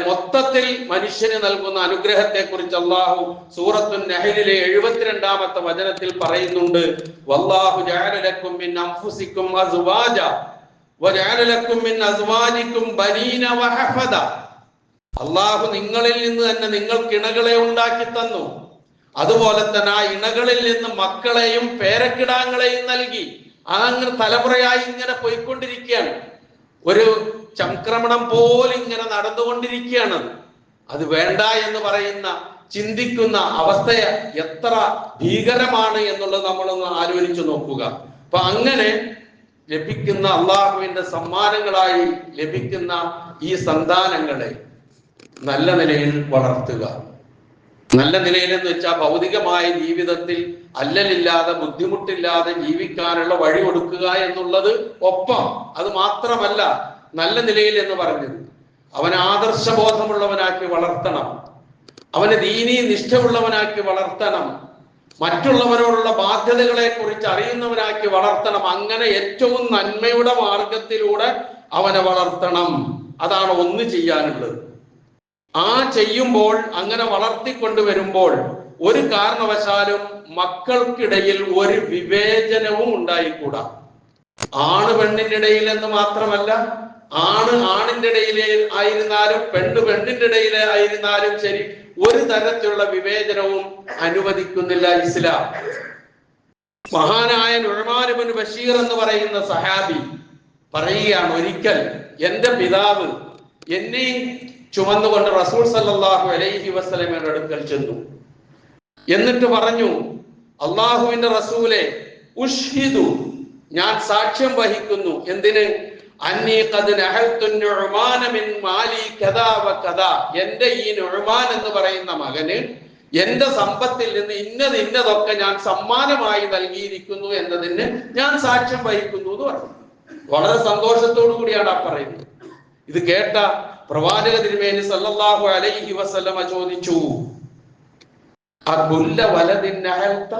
മൊത്തത്തിൽ മനുഷ്യന് നൽകുന്ന അനുഗ്രഹത്തെ കുറിച്ച് അള്ളാഹു സൂറത്തുൻ നഹ്ലിലെ 72-ാമത്തെ വചനത്തിൽ പറയുന്നുണ്ട്. വല്ലാഹു ജഅല ലക്കും മിൻ അൻഫുസിക്കും അസ്വാജ വജഅല ലക്കും മിൻ അസ്വാജിക്കും ബനീന വഹഫദ. അള്ളാഹു നിങ്ങളിൽ നിന്ന് തന്നെ നിങ്ങൾക്ക് ഇണകളെ ഉണ്ടാക്കി തന്നു. അതുപോലെ തന്നെ ആ ഇണകളിൽ നിന്ന് മക്കളെയും പേരക്കിടാങ്ങളെയും നൽകി. അതങ്ങനെ തലമുറയായി ഇങ്ങനെ പോയിക്കൊണ്ടിരിക്കുകയാണ്. ഒരു ചംക്രമണം പോലെ ഇങ്ങനെ നടന്നുകൊണ്ടിരിക്കുകയാണ്. അത് വേണ്ട എന്ന് പറയുന്ന ചിന്തിക്കുന്ന അവസ്ഥ എത്ര ഭീകരമാണ് എന്നുള്ളത് നമ്മളൊന്ന് ആലോചിച്ചു നോക്കുക. അപ്പൊ അങ്ങനെ ലഭിക്കുന്ന അള്ളാഹുവിന്റെ സമ്മാനങ്ങളായി ലഭിക്കുന്ന ഈ സന്താനങ്ങളെ നല്ല നിലയിൽ വളർത്തുക. നല്ല നിലയിൽ എന്ന് വെച്ചാൽ ഭൗതികമായ ജീവിതത്തിൽ അല്ലലില്ലാതെ ബുദ്ധിമുട്ടില്ലാതെ ജീവിക്കാനുള്ള വഴി കൊടുക്കുക എന്നുള്ളത് ഒപ്പം. അത് മാത്രമല്ല നല്ല നിലയിൽ എന്ന് പറഞ്ഞത് അവനെ ആദർശബോധമുള്ളവനാക്കി വളർത്തണം, അവനെ ദീനീ നിഷ്ഠയുള്ളവനാക്കി വളർത്തണം, മറ്റുള്ളവരോടുള്ള ബാധ്യതകളെ കുറിച്ച് അറിയുന്നവനാക്കി വളർത്തണം. അങ്ങനെ ഏറ്റവും നന്മയുടെ മാർഗത്തിലൂടെ അവനെ വളർത്തണം. അതാണ് ഒന്ന് ചെയ്യാനുള്ളത്. ആ ചെയ്യുമ്പോൾ, അങ്ങനെ വളർത്തിക്കൊണ്ടുവരുമ്പോൾ ഒരു കാരണവശാലും മക്കൾക്കിടയിൽ ഒരു വിവേചനവും ഉണ്ടായിക്കൂടാ. ആണ് പെണ്ണിന്റെ ഇടയിൽ എന്ന് മാത്രമല്ല, ആണ് ആണിന്റെ ഇടയിലെ ആയിരുന്നാലും പെണ്ണ് പെണ്ണിന്റെ ഇടയിലെ ആയിരുന്നാലും ശരി, ഒരു തരത്തിലുള്ള വിവേചനവും അനുവദിക്കുന്നില്ല ഇസ്ലാം. മഹാനായ നുഅ്മാൻ ഇബ്നു ബശീർ എന്ന് പറയുന്ന സഹാബി പറയുകയാണ്, ഒരിക്കൽ എന്റെ പിതാവ് എന്നെയും ചുമന്നുകൊണ്ട് റസൂൽ സല്ലല്ലാഹു അലൈഹി വസല്ലമയുടെ അടുക്കൽ ചെന്നു. എന്നിട്ട് പറഞ്ഞു, അള്ളാഹുവിന്റെ റസൂലെ, ഉഷ്ഹിദു, ഞാൻ സാക്ഷ്യം വഹിക്കുന്നു. എന്തിന്? അന്നീ ഖദ് നഹൽതു നുഅ്മാന മിൻ മാലി കദാ വ കദാ, എന്റെ ഈ നുഅ്മാൻ എന്ന് പറയുന്ന മകന് എന്റെ സമ്പത്തിൽ നിന്ന് ഇന്നതൊക്കെ ഞാൻ സമ്മാനമായി നൽകിയിരിക്കുന്നു എന്നതിന് ഞാൻ സാക്ഷ്യം വഹിക്കുന്നു എന്ന് പറഞ്ഞു. വളരെ സന്തോഷത്തോടു കൂടിയാണ് ആ പറയുന്നത്. ഇത് കേട്ട പ്രവാചക തിരുമേനി സല്ലല്ലാഹു അലൈഹി വസല്ലമ ചോദിച്ചു, അകുല്ല വലദിൻ നഹൽത,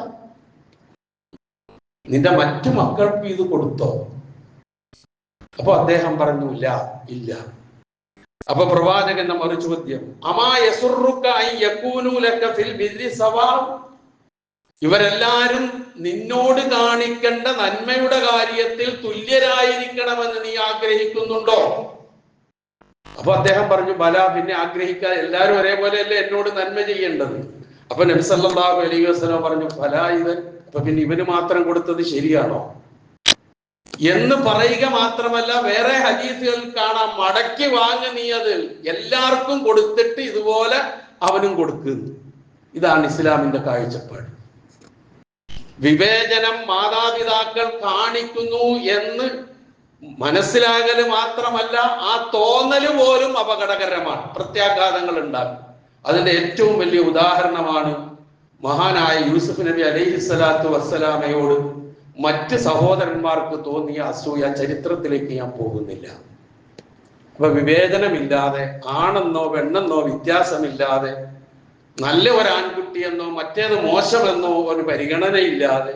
നിന്റെ മറ്റു മക്കൾക്ക് ഇത് കൊടുത്തോ? അപ്പൊ അദ്ദേഹം പറഞ്ഞു, ഇല്ല. അപ്പൊ പ്രവാചകന്റെ മറു ചോദ്യം, അമാ യസുറുക അൻ യകൂനു ലക ഫിൽ ബിർരി സവാ, ഇവരെല്ലാരും നിന്നോട് കാണിക്കേണ്ട നന്മയുടെ കാര്യത്തിൽ തുല്യരായിരിക്കണമെന്ന് നീ ആഗ്രഹിക്കുന്നുണ്ടോ? അപ്പൊ അദ്ദേഹം പറഞ്ഞു, ബല, പിന്നെ ആഗ്രഹിക്കാൻ, എല്ലാവരും ഒരേപോലെയല്ലേ എന്നോട് നന്മ ചെയ്യേണ്ടത്. അപ്പൊ നബി സല്ലല്ലാഹു അലൈഹി വസല്ലം പറഞ്ഞു, ഫലാ ഇവൻ, അപ്പൊ പിന്നെ ഇവന് മാത്രം കൊടുത്തത് ശരിയാണോ എന്ന് പറയുക മാത്രമല്ല, വേറെ ഹദീസുകൾ കാണാം, മടക്കി വാങ്ങി നീ അത് എല്ലാവർക്കും കൊടുത്തിട്ട് ഇതുപോലെ അവനും കൊടുക്കുന്നു. ഇതാണ് ഇസ്ലാമിന്റെ കാഴ്ചപ്പാട്. വിവേചനം മാതാപിതാക്കൾ കാണിക്കുന്നു എന്ന് മനസ്സിലാകല് മാത്രമല്ല, ആ തോന്നല് പോലും അപകടകരമാണ്, പ്രത്യാഘാതങ്ങൾ ഉണ്ടാകും. അതിന്റെ ഏറ്റവും വലിയ ഉദാഹരണമാണ് മഹാനായ യൂസുഫ് നബി അലൈഹിസ്സലാത്തു വസ്സലാമയോട് മറ്റ് സഹോദരന്മാർക്ക് തോന്നിയ അസൂയ. ചരിത്രത്തിലേക്ക് ഞാൻ പോകുന്നില്ല. അപ്പൊ വിവേചനമില്ലാതെ, ആണെന്നോ പെണ്ണെന്നോ വ്യത്യാസമില്ലാതെ, നല്ല ഒരു ആൺകുട്ടിയെന്നോ മറ്റേത് മോശമെന്നോ ഒരു പരിഗണനയില്ലാതെ,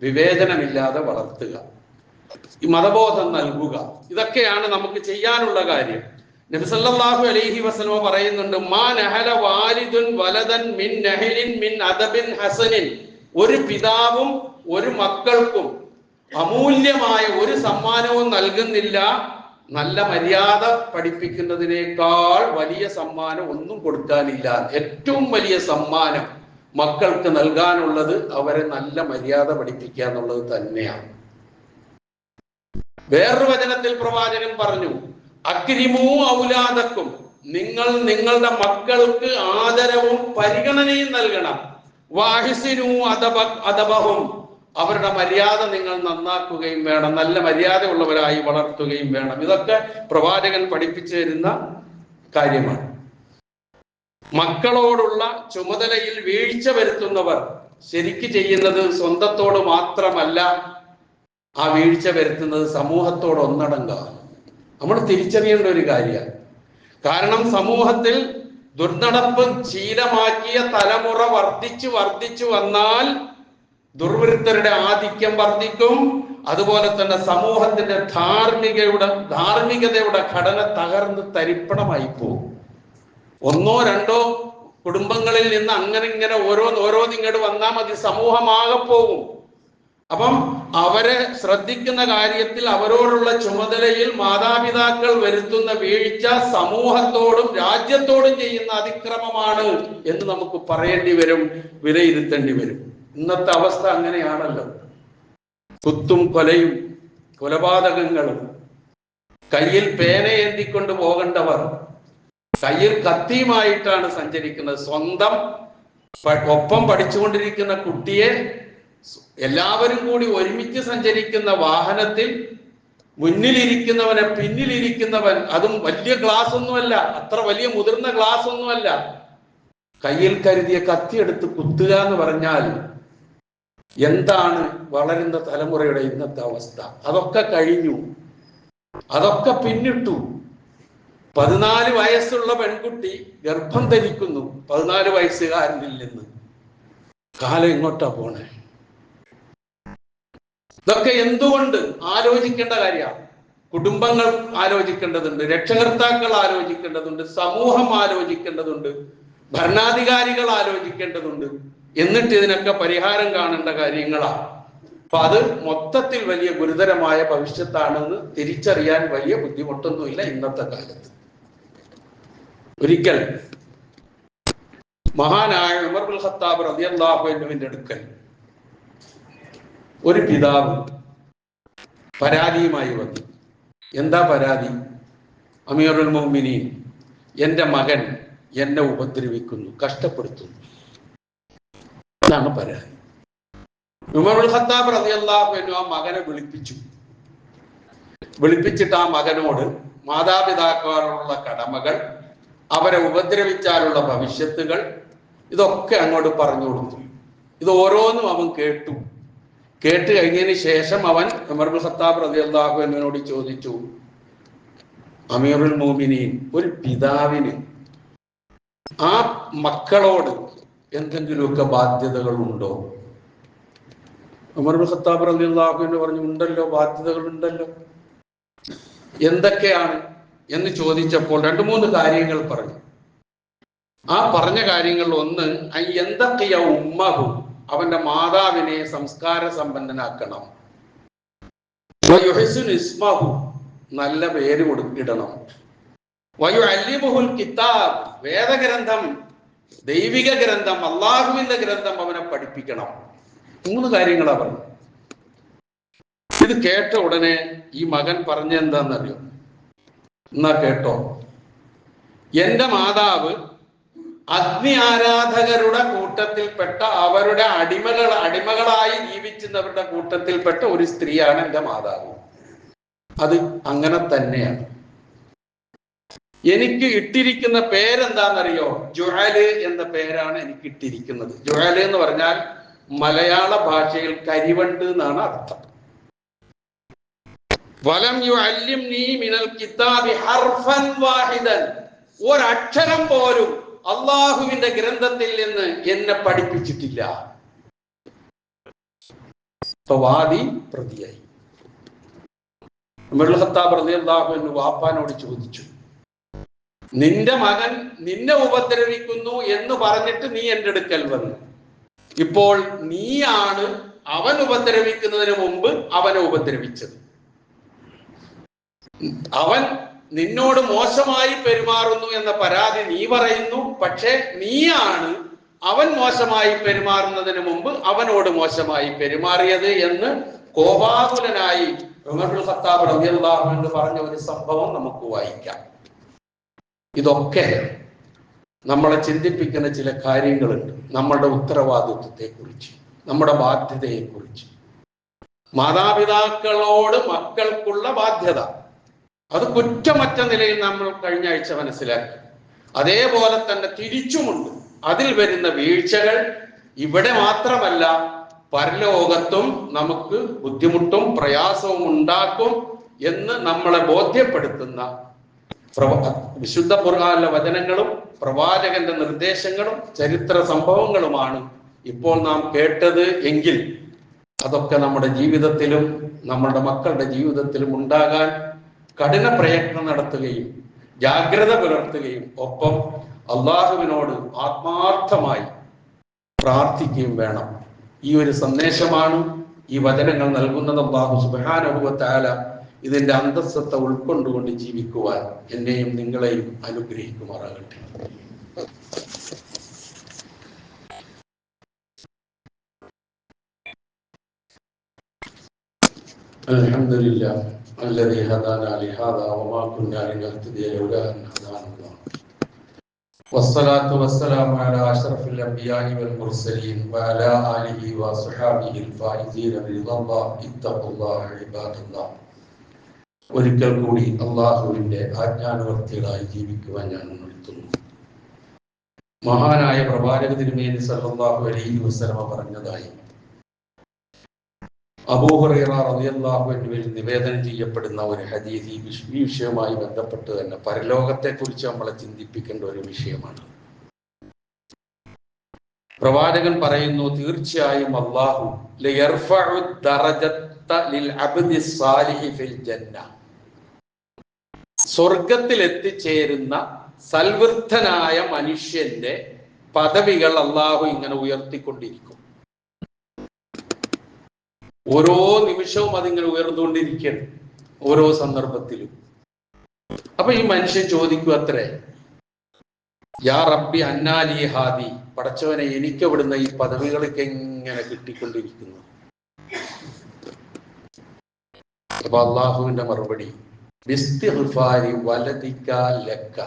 വിവേചനമില്ലാതെ വളർത്തുക, ഈ മതബോധം നൽകുക, ഇതൊക്കെയാണ് നമുക്ക് ചെയ്യാനുള്ള കാര്യം. നബി സല്ലല്ലാഹു അലൈഹി വസല്ലം പറയുന്നുണ്ട്, മാ നഹല വാലിദുൻ വലദൻ മിൻ നഹലിൻ മിൻ അദബിൻ ഹസനിൻ, ഒരു പിതാവും ഒരു മക്കൾക്കും അമൂല്യമായ ഒരു സമ്മാനവും നൽകുന്നില്ല, നല്ല മര്യാദ പഠിപ്പിക്കുന്നതിനേക്കാൾ വലിയ സമ്മാനം ഒന്നും കൊടുക്കാനില്ല. ഏറ്റവും വലിയ സമ്മാനം മക്കൾക്ക് നൽകാനുള്ളത് അവരെ നല്ല മര്യാദ പഠിപ്പിക്കുക എന്നുള്ളത് തന്നെയാണ്. വേറൊരു വചനത്തിൽ പ്രവാചകൻ പറഞ്ഞു, അക്രിമൂ ഔലാദക്കും, നിങ്ങൾ നിങ്ങളുടെ മക്കൾക്ക് ആദരവും പരിഗണനയും നൽകണം. വാഹിസിനൂ അദബഹും, അവരുടെ മര്യാദ നിങ്ങൾ നന്നാക്കുകയും വേണം, നല്ല മര്യാദയുള്ളവരായി വളർത്തുകയും വേണം. ഇതൊക്കെ പ്രവാചകൻ പഠിപ്പിച്ചു തരുന്ന കാര്യമാണ്. മക്കളോടുള്ള ചുമതലയിൽ വീഴ്ച വരുത്തുന്നവർ ശരിക്ക് ചെയ്യുന്നത് സ്വന്തത്തോട് മാത്രമല്ല, ആ വീഴ്ച വരുത്തുന്നത് സമൂഹത്തോട് ഒന്നടങ്കാണ്. നമ്മൾ തിരിച്ചറിയേണ്ട ഒരു കാര്യമാണ്. കാരണം സമൂഹത്തിൽ ദുർനടപ്പ് ശീലമാക്കിയ തലമുറ വർദ്ധിച്ചു വന്നാൽ ദുർവൃത്തരുടെ ആധിക്യം വർദ്ധിക്കും. അതുപോലെ തന്നെ സമൂഹത്തിന്റെ ധാർമ്മികതയുടെ ഘടന തകർന്ന് തരിപ്പണമായി പോകും. ഒന്നോ രണ്ടോ കുടുംബങ്ങളിൽ നിന്ന് അങ്ങനെ ഇങ്ങനെ ഓരോന്നിങ്ങോട്ട് വന്നാൽ മതി, സമൂഹമാകെ പോകും. അപ്പം അവരെ ശ്രദ്ധിക്കുന്ന കാര്യത്തിൽ അവരോടുള്ള ചുമതലയിൽ മാതാപിതാക്കൾ വരുത്തുന്ന വീഴ്ച സമൂഹത്തോടും രാജ്യത്തോടും ചെയ്യുന്ന അതിക്രമമാണ് എന്ന് നമുക്ക് പറയേണ്ടി വരും, വിലയിരുത്തേണ്ടി വരും. ഇന്നത്തെ അവസ്ഥ അങ്ങനെയാണല്ലോ. കുത്തും കൊലയും കൊലപാതകങ്ങളും, കയ്യിൽ പേനയേന്തിക്കൊണ്ട് പോകേണ്ടവർ കയ്യിൽ കത്തിയുമായിട്ടാണ് സഞ്ചരിക്കുന്നത്. സ്വന്തം ഒപ്പം പഠിച്ചുകൊണ്ടിരിക്കുന്ന കുട്ടിയെ എല്ലാവരും കൂടി ഒരുമിച്ച് സഞ്ചരിക്കുന്ന വാഹനത്തിൽ മുന്നിലിരിക്കുന്നവനെ പിന്നിലിരിക്കുന്നവൻ, അതും വലിയ ഗ്ലാസ് ഒന്നുമല്ല, അത്ര വലിയ മുതിർന്ന ഗ്ലാസ് ഒന്നുമല്ല, കയ്യിൽ കരുതിയ കത്തിയെടുത്ത് കുത്തുക എന്ന് പറഞ്ഞാൽ എന്താണ് വളരുന്ന തലമുറയുടെ ഇന്നത്തെ അവസ്ഥ? അതൊക്കെ കഴിഞ്ഞു, അതൊക്കെ പിന്നിട്ടു. 14 വയസ്സുള്ള പെൺകുട്ടി ഗർഭം ധരിക്കുന്നു 14 വയസ്സുകാരനിൽ നിന്ന്. കാലം എങ്ങോട്ടാ പോണേ? ഇതൊക്കെ എന്തുകൊണ്ട് ആലോചിക്കേണ്ട കാര്യമാണ്. കുടുംബങ്ങൾ ആലോചിക്കേണ്ടതുണ്ട്, രക്ഷകർത്താക്കൾ ആലോചിക്കേണ്ടതുണ്ട്, സമൂഹം ആലോചിക്കേണ്ടതുണ്ട്, ഭരണാധികാരികൾ ആലോചിക്കേണ്ടതുണ്ട്. എന്നിട്ട് ഇതിനൊക്കെ പരിഹാരം കാണേണ്ട കാര്യങ്ങളാണ്. അപ്പൊ അത് മൊത്തത്തിൽ വലിയ ഗുരുതരമായ ഭവിഷ്യത്താണെന്ന് തിരിച്ചറിയാൻ വലിയ ബുദ്ധിമുട്ടൊന്നുമില്ല ഇന്നത്തെ കാലത്ത്. ഒരിക്കൽ മഹാനായ ഉമർ ഇബ്നുൽ ഖത്താബ് റളിയല്ലാഹു അൻഹുവിന്റെ അടുക്കൽ ഒരു പിതാവ് പരാതിയുമായി വന്നു. എന്താ പരാതി? അമീറുൽ മുഅ്മിനീൻ, എൻ്റെ മകൻ എന്നെ ഉപദ്രവിക്കുന്നു, കഷ്ടപ്പെടുത്തുന്നു. ഇതാണ് പരാതി. ഉമർ ഇബ്നുൽ ഖത്താബ് റളിയല്ലാഹു അൻഹു ആ മകനെ വിളിപ്പിച്ചിട്ട് ആ മകനോട് മാതാപിതാക്കളോടുള്ള കടമകൾ, അവരെ ഉപദ്രവിച്ചാലുള്ള ഭവിഷ്യത്തുകൾ, ഇതൊക്കെ അങ്ങോട്ട് പറഞ്ഞു കൊടുത്തു. ഇത് ഓരോന്നും അവൻ കേട്ടു കഴിഞ്ഞതിന് ശേഷം അവൻ ഉമർ ഇബ്നുൽ ഖത്താബ് റളിയല്ലാഹു അൻഹുവിനോട് ചോദിച്ചു, അമീറുൽ മുഅ്മിനീൻ, ഒരു പിതാവിന് ആ മക്കളോട് എന്തെങ്കിലുമൊക്കെ ബാധ്യതകൾ ഉണ്ടോ? ഉമർ ഇബ്നുൽ ഖത്താബ് റളിയല്ലാഹു അൻഹു പറഞ്ഞു, ഉണ്ടല്ലോ, ബാധ്യതകൾ ഉണ്ടല്ലോ. എന്തൊക്കെയാണ് എന്ന് ചോദിച്ചപ്പോൾ 2-3 കാര്യങ്ങൾ പറഞ്ഞു. ആ പറഞ്ഞ കാര്യങ്ങൾ ഒന്ന്, എന്തൊക്കെയ ഉമ്മഹു, അവന്റെ മാതാവിനെ സംസ്കാര സമ്പന്നനാക്കണം, ഇസ്മഹു, നല്ല പേര് ഇടണം, വയുഅല്ലിമുഹുൽ കിതാബ്, വേദഗ്രന്ഥം, ദൈവിക ഗ്രന്ഥം, അള്ളാഹുവിന്റെ ഗ്രന്ഥം അവനെ പഠിപ്പിക്കണം. 3 കാര്യങ്ങളാ പറഞ്ഞു. ഇത് കേട്ട ഉടനെ ഈ മകൻ പറഞ്ഞെന്താന്നറിയോ? എന്നാ കേട്ടോ, എന്റെ മാതാവ് അഗ്നി ആരാധകരുടെ കൂട്ടത്തിൽപ്പെട്ട, അവരുടെ അടിമകളായി ജീവിക്കുന്നവരുടെ കൂട്ടത്തിൽപ്പെട്ട ഒരു സ്ത്രീയാണ് എൻ്റെ മാതാവ്. അത് അങ്ങനെ തന്നെയാണ്. എനിക്ക് ഇട്ടിരിക്കുന്ന പേരെന്താണെന്നറിയോ? ജുഅല് എന്ന പേരാണ് എനിക്ക് ഇട്ടിരിക്കുന്നത്. ജുഅല് എന്ന് പറഞ്ഞാൽ മലയാള ഭാഷയിൽ കരിവണ്ട് എന്നാണ് അർത്ഥം. വലം യുഅല്ലിംനി മിനൽ കിതാബി ഹർഫൻ വാഹിദൻ, ഒരക്ഷരം പോലും അള്ളാഹുവിന്റെ ഗ്രന്ഥത്തിൽ നിന്ന് എന്നെ പഠിപ്പിച്ചിട്ടില്ല. വാദി പ്രതിയായി. ഉമർ ഖത്താബ് റളിയല്ലാഹു അൻഹു വാപ്പാനോട് ചോദിച്ചു, നിന്റെ മകൻ നിന്നെ ഉപദ്രവിക്കുന്നു എന്ന് പറഞ്ഞിട്ട് നീ എൻ്റെ അടുക്കൽ വന്നു, ഇപ്പോൾ നീയാണ് അവൻ ഉപദ്രവിക്കുന്നതിന് മുമ്പ് അവനെ ഉപദ്രവിച്ചത്. അവൻ നിന്നോട് മോശമായി പെരുമാറുന്നു എന്ന പരാതി നീ പറയുന്നു, പക്ഷെ നീയാണ് അവൻ മോശമായി പെരുമാറുന്നതിന് മുമ്പ് അവനോട് മോശമായി പെരുമാറിയത് എന്ന് കോപാകുലനായി ഉമർ ഇബ്നുൽ ഖത്താബ് റളിയല്ലാഹു അൻഹു പറഞ്ഞ ഒരു സംഭവം നമുക്ക് വായിക്കാം. ഇതൊക്കെ നമ്മളെ ചിന്തിപ്പിക്കുന്ന ചില കാര്യങ്ങളുണ്ട്. നമ്മുടെ ഉത്തരവാദിത്വത്തെക്കുറിച്ച്, നമ്മുടെ ബാധ്യതയെക്കുറിച്ച്. മാതാപിതാക്കളോട് മക്കൾക്കുള്ള ബാധ്യത, അത് കുറ്റമറ്റ നിലയിൽ നമ്മൾ കഴിഞ്ഞ ആഴ്ച മനസ്സിലാക്കി. അതേപോലെ തന്നെ തിരിച്ചുമുണ്ട്. അതിൽ വരുന്ന വീഴ്ചകൾ ഇവിടെ മാത്രമല്ല പരലോകത്തും നമുക്ക് ബുദ്ധിമുട്ടും പ്രയാസവും ഉണ്ടാക്കും എന്ന് നമ്മളെ ബോധ്യപ്പെടുത്തുന്ന വിശുദ്ധ ഖുർആനിലെ വചനങ്ങളും പ്രവാചകന്റെ നിർദ്ദേശങ്ങളും ചരിത്ര സംഭവങ്ങളുമാണ് ഇപ്പോൾ നാം കേട്ടത് എങ്കിൽ അതൊക്കെ നമ്മുടെ ജീവിതത്തിലും നമ്മുടെ മക്കളുടെ ജീവിതത്തിലും ഉണ്ടാകാൻ കഠിന പ്രയത്നം നടത്തുകയും ജാഗ്രത പുലർത്തുകയും ഒപ്പം അള്ളാഹുവിനോട് ആത്മാർത്ഥമായി പ്രാർത്ഥിക്കുകയും വേണം. ഈ ഒരു സന്ദേശമാണ് ഈ വചനങ്ങൾ നൽകുന്നത്. അല്ലാഹു സുബ്ഹാനഹു വ തആല ഇതിന്റെ അന്തസ്സത്ത ഉൾക്കൊണ്ടുകൊണ്ട് ജീവിക്കുവാൻ എന്നെയും നിങ്ങളെയും അനുഗ്രഹിക്കുമാറാകട്ടെ. അൽഹംദുലില്ലാഹ് الذي هدانا لهذا وما كنا لنهتدي لولا أن هدانا الله والصلاة والسلام على أشرف الأنبياء والمرسلين وعلى آله وصحبه الفائزين برضا الله اتقوا الله عباد الله. ഒരിക്കൽ കൂടി അള്ളാഹുവിന്റെ ആജ്ഞാനുവർത്തികളായി ജീവിക്കുവാൻ ഞാൻ ഉണർത്തുന്നു. മഹാനായ പ്രവാചക തിരുമേനി സല്ലല്ലാഹു അലൈഹി വസല്ലമ പറഞ്ഞതായി അബൂ ഹുറൈറ റളിയല്ലാഹു അൻഹുവിൽ നിവേദനം ചെയ്യപ്പെടുന്ന ഒരു ഹദീസ് ഈ വിഷയവുമായി ബന്ധപ്പെട്ട് തന്നെ പരലോകത്തെ കുറിച്ച് നമ്മളെ ചിന്തിപ്പിക്കേണ്ട ഒരു വിഷയമാണ്. പ്രവാചകൻ പറയുന്നു, തീർച്ചയായും അല്ലാഹു ലയർഫഉ ദറജത ലിൽ അബ്ദി സ്സാലിഹി ഫിൽ ജന്ന, സ്വർഗത്തിൽ എത്തിച്ചേരുന്ന സൽവൃദ്ധനായ മനുഷ്യന്റെ പദവികൾ അല്ലാഹു ഇങ്ങനെ ഉയർത്തിക്കൊണ്ടിരിക്കും. ഓരോ നിമിഷവും അതിങ്ങനെ ഉയർന്നുകൊണ്ടിരിക്കണം, ഓരോ സന്ദർഭത്തിലും. അപ്പൊ ഈ മനുഷ്യൻ ചോദിക്കും അത്രേ, യാ റബ്ബി അന്നാലി ഹാദി, പടച്ചവനെ എനിക്ക് എവിടുന്ന ഈ പദവികളൊക്കെ ഇങ്ങനെ കിട്ടിക്കൊണ്ടിരിക്കുന്നു? അപ്പൊ അള്ളാഹുവിന്റെ മറുപടി, ബിസ്തിഗ്ഫാരി വലദിക ലക,